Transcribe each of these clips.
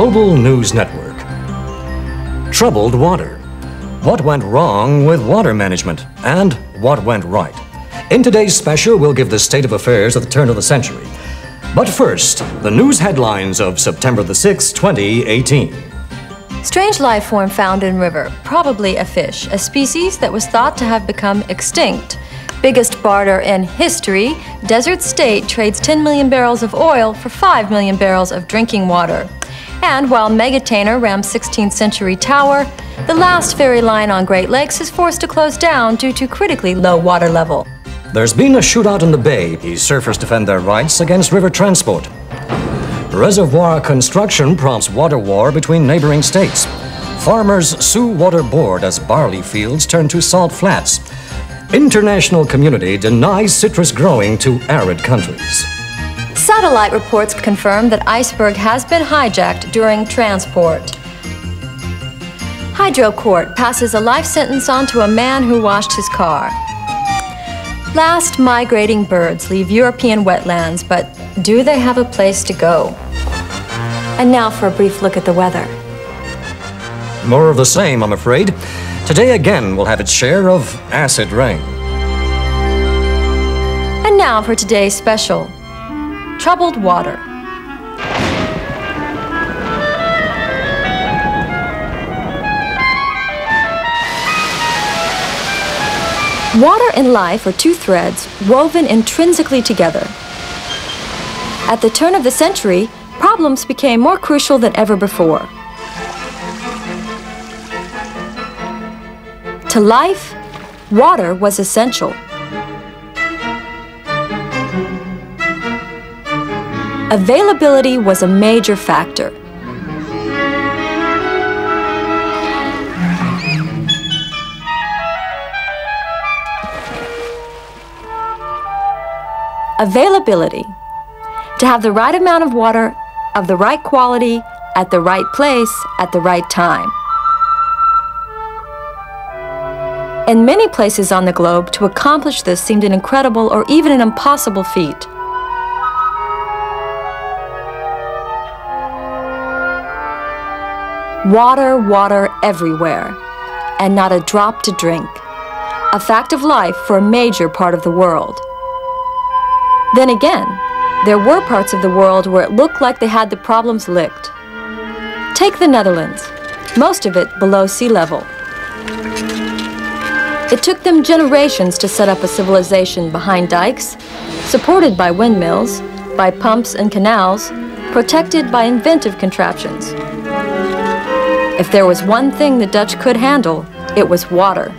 Global News Network. Troubled water. What went wrong with water management and what went right? In today's special, we'll give the state of affairs at the turn of the century. But first, the news headlines of September the 6th, 2018. Strange life form found in river, probably a fish, a species that was thought to have become extinct. Biggest barter in history, desert state trades 10 million barrels of oil for 5 million barrels of drinking water. And while megatainer rams 16th century tower, the last ferry line on Great Lakes is forced to close down due to critically low water level. There's been a shootout in the bay. These surfers defend their rights against river transport. Reservoir construction prompts water war between neighboring states. Farmers sue water board as barley fields turn to salt flats. International community denies citrus growing to arid countries. Satellite reports confirm that iceberg has been hijacked during transport. Hydro court passes a life sentence on to a man who washed his car. Last migrating birds leave European wetlands, but do they have a place to go? And now for a brief look at the weather. More of the same, I'm afraid. Today again will have its share of acid rain. And now for today's special, troubled water. Water and life are two threads woven intrinsically together. At the turn of the century, problems became more crucial than ever before. To life, water was essential. Availability was a major factor. Availability. To have the right amount of water, of the right quality, at the right place, at the right time. In many places on the globe, to accomplish this seemed an incredible or even an impossible feat. Water, water everywhere, and not a drop to drink. A fact of life for a major part of the world. Then again, there were parts of the world where it looked like they had the problems licked. Take the Netherlands, most of it below sea level. It took them generations to set up a civilization behind dikes, supported by windmills, by pumps and canals, protected by inventive contraptions. If there was one thing the Dutch could handle, it was water.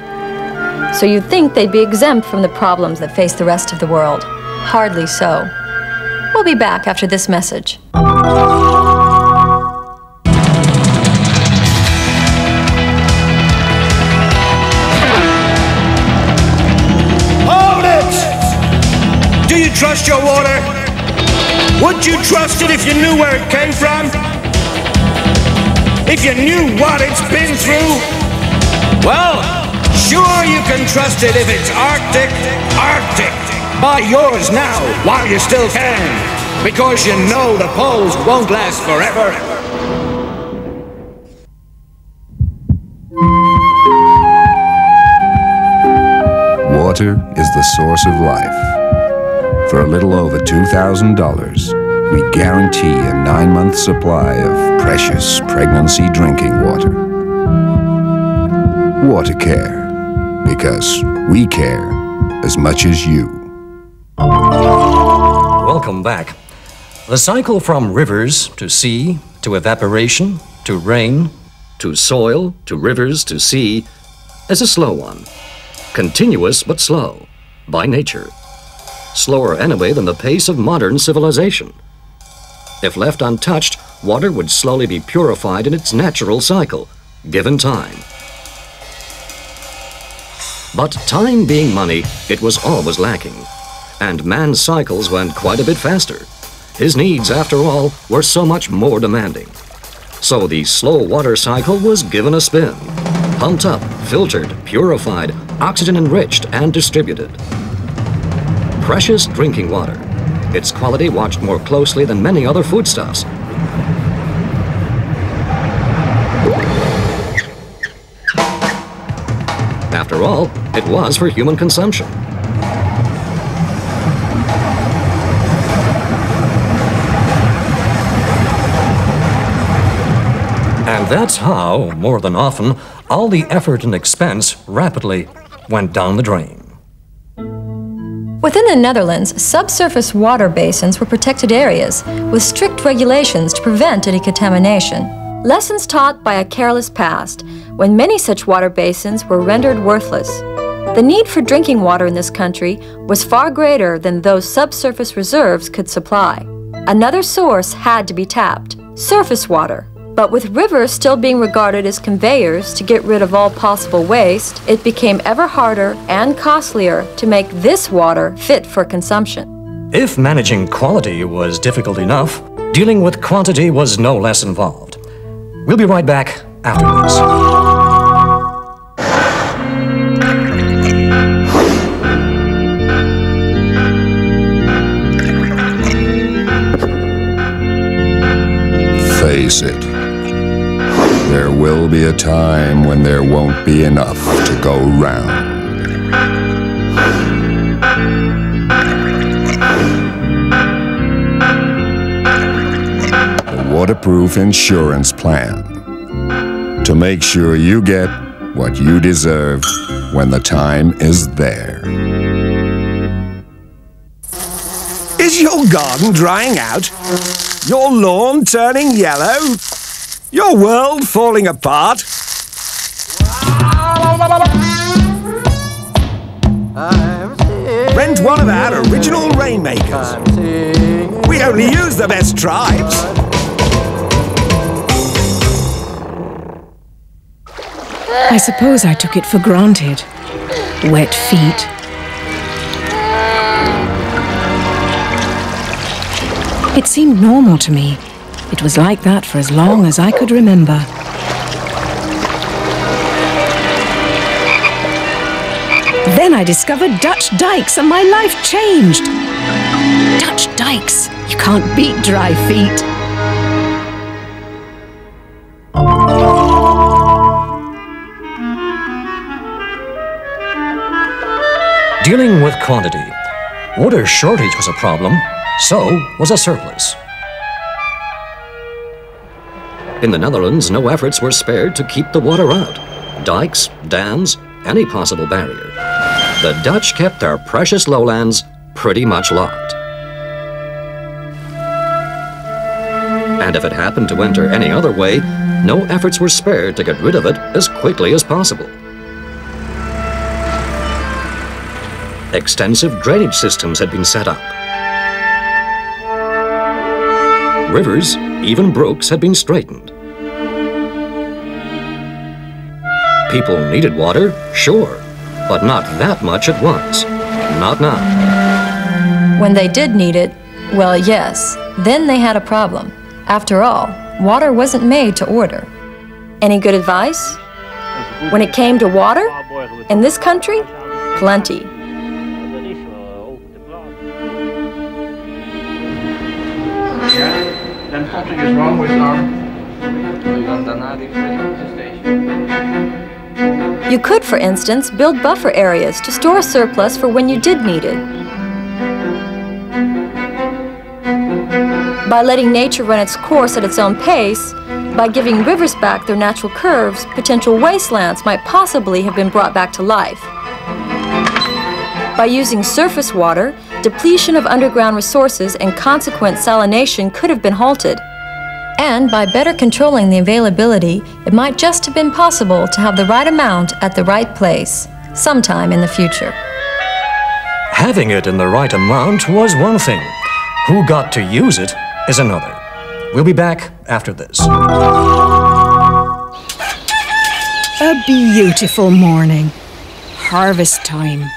So you'd think they'd be exempt from the problems that face the rest of the world. Hardly so. We'll be back after this message. Hold it! Do you trust your water? Would you trust it if you knew where it came from? If you knew what it's been through? Well, sure you can trust it if it's Arctic, Arctic. Buy yours now while you still can, because you know the poles won't last forever. Water is the source of life. For a little over $2,000, we guarantee a 9-month supply of precious pregnancy drinking water. Water Care, because we care as much as you. Welcome back. The cycle from rivers to sea, to evaporation, to rain, to soil, to rivers, to sea, is a slow one. Continuous but slow, by nature. Slower anyway than the pace of modern civilization. If left untouched, water would slowly be purified in its natural cycle, given time. But time being money, it was always lacking. And man's cycles went quite a bit faster. His needs, after all, were so much more demanding. So the slow water cycle was given a spin. Pumped up, filtered, purified, oxygen-enriched, and distributed. Precious drinking water. Its quality watched more closely than many other foodstuffs. After all, it was for human consumption. And that's how, more than often, all the effort and expense rapidly went down the drain. Within the Netherlands, subsurface water basins were protected areas with strict regulations to prevent any contamination. Lessons taught by a careless past, when many such water basins were rendered worthless. The need for drinking water in this country was far greater than those subsurface reserves could supply. Another source had to be tapped, surface water. But with rivers still being regarded as conveyors to get rid of all possible waste, it became ever harder and costlier to make this water fit for consumption. If managing quality was difficult enough, dealing with quantity was no less involved. We'll be right back after this. Face it, there will be a time when there won't be enough to go round. The waterproof insurance plan to make sure you get what you deserve when the time is there. Is your garden drying out? Your lawn turning yellow? Your world falling apart? Rent one of our original rainmakers. We only use the best tribes. I suppose I took it for granted. Wet feet. It seemed normal to me. It was like that for as long as I could remember. Then I discovered Dutch dikes and my life changed. Dutch dikes. You can't beat dry feet. Dealing with quantity. Water shortage was a problem, so was a surplus. In the Netherlands, no efforts were spared to keep the water out. Dikes, dams, any possible barrier. The Dutch kept their precious lowlands pretty much locked. And if it happened to enter any other way, no efforts were spared to get rid of it as quickly as possible. Extensive drainage systems had been set up. Rivers, even brooks, had been straightened. People needed water, sure, but not that much at once. Not now. When they did need it, well, yes, then they had a problem. After all, water wasn't made to order. Any good advice? When it came to water, in this country, plenty. Then something is wrong with our... You could, for instance, build buffer areas to store a surplus for when you did need it. By letting nature run its course at its own pace, by giving rivers back their natural curves, potential wastelands might possibly have been brought back to life. By using surface water, depletion of underground resources and consequent salination could have been halted. And by better controlling the availability, it might just have been possible to have the right amount at the right place, sometime in the future. Having it in the right amount was one thing. Who got to use it is another. We'll be back after this. A beautiful morning. Harvest time.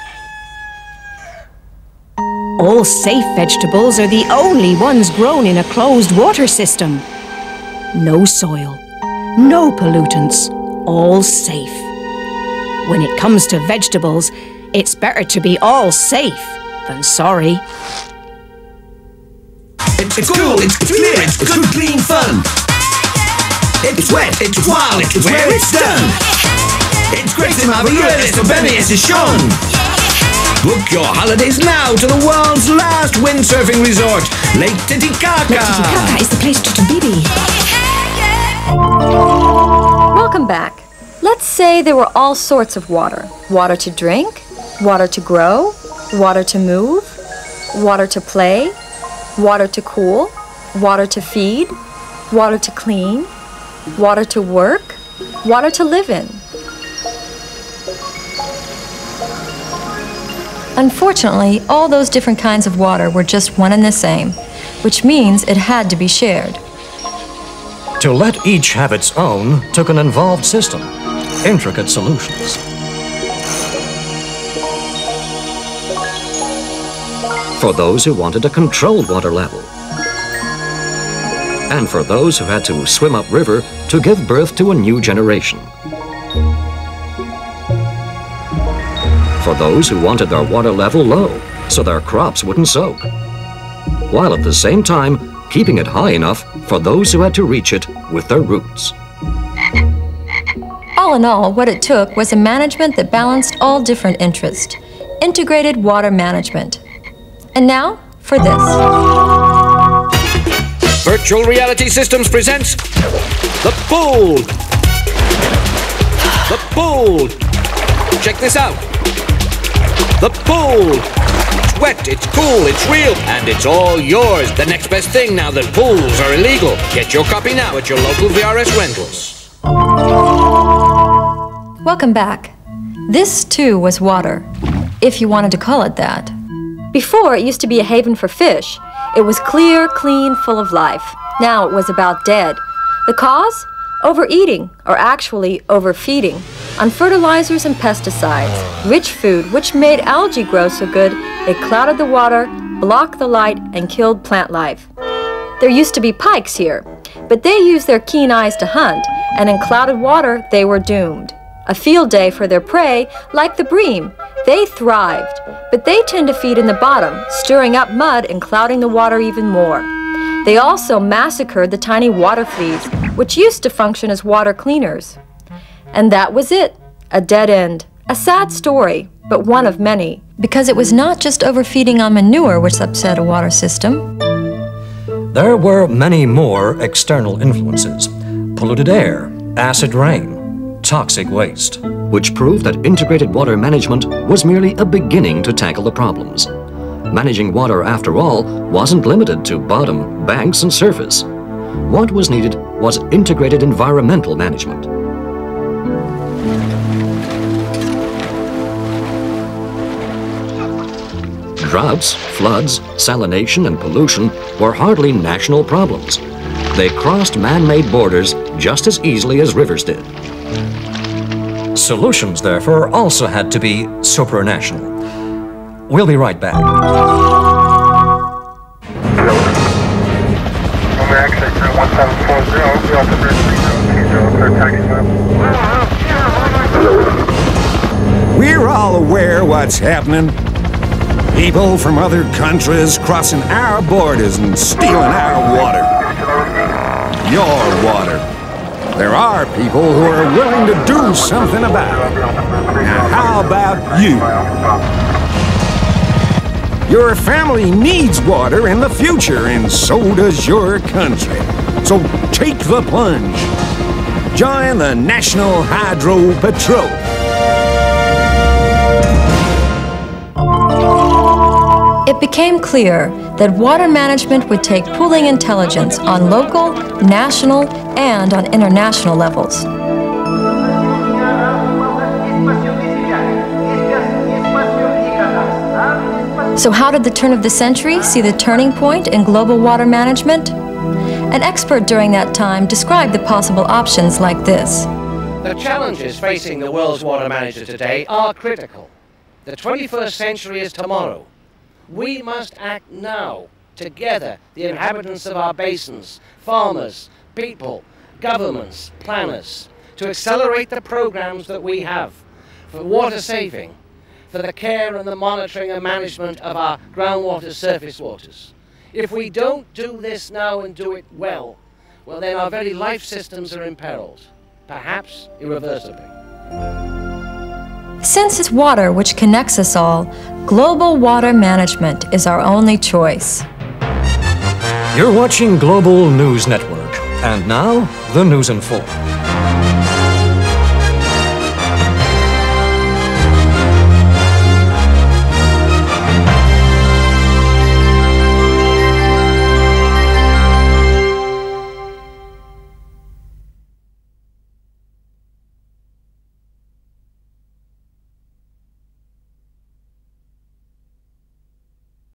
All safe vegetables are the only ones grown in a closed water system. No soil, no pollutants, all safe. When it comes to vegetables, it's better to be all safe than sorry. It's cool, it's clear, it's good, clean fun. It's wet, it's wild, it's where it's done. It's great to have you at this event, it's Sean. Book your holidays now to the world's last windsurfing resort, Lake Titicaca. Lake Titicaca is the place to be. Welcome back. Let's say there were all sorts of water. Water to drink, water to grow, water to move, water to play, water to cool, water to feed, water to clean, water to work, water to live in. Unfortunately, all those different kinds of water were just one and the same, which means it had to be shared. To let each have its own took an involved system, intricate solutions. For those who wanted a controlled water level, and for those who had to swim upriver to give birth to a new generation. For those who wanted their water level low so their crops wouldn't soak, while at the same time keeping it high enough for those who had to reach it with their roots. All in all, what it took was a management that balanced all different interests. Integrated water management. And now, for this. Virtual Reality Systems presents The Pool. The Pool. Check this out. The pool. It's wet, it's cool, it's real, and it's all yours. The next best thing now that pools are illegal. Get your copy now at your local VRS rentals. Welcome back. This, too, was water, if you wanted to call it that. Before, it used to be a haven for fish. It was clear, clean, full of life. Now it was about dead. The cause? Overeating, or actually overfeeding, on fertilizers and pesticides, rich food which made algae grow so good it clouded the water, blocked the light, and killed plant life. There used to be pikes here, but they used their keen eyes to hunt, and in clouded water they were doomed. A field day for their prey, like the bream. They thrived, but they tend to feed in the bottom, stirring up mud and clouding the water even more. They also massacred the tiny water fleas, which used to function as water cleaners. And that was it, a dead end. A sad story, but one of many, because it was not just overfeeding on manure which upset a water system. There were many more external influences: polluted air, acid rain, toxic waste, which proved that integrated water management was merely a beginning to tackle the problems. Managing water, after all, wasn't limited to bottom, banks, and surface. What was needed was integrated environmental management. Droughts, floods, salination, and pollution were hardly national problems. They crossed man-made borders just as easily as rivers did. Solutions, therefore, also had to be supranational. We'll be right back. We're all aware what's happening. People from other countries crossing our borders and stealing our water. Your water. There are people who are willing to do something about it. Now, how about you? Your family needs water in the future, and so does your country. So take the plunge. Join the National Hydro Patrol. It became clear that water management would take pooling intelligence on local, national, and on international levels. So how did the turn of the century see the turning point in global water management? An expert during that time described the possible options like this. The challenges facing the world's water manager today are critical. The 21st century is tomorrow. We must act now, together, the inhabitants of our basins, farmers, people, governments, planners, to accelerate the programs that we have for water saving, for the care and the monitoring and management of our groundwater surface waters. If we don't do this now and do it well, then our very life systems are imperiled, perhaps irreversibly. Since it's water which connects us all, global water management is our only choice. You're watching Global News Network, and now, the news in full.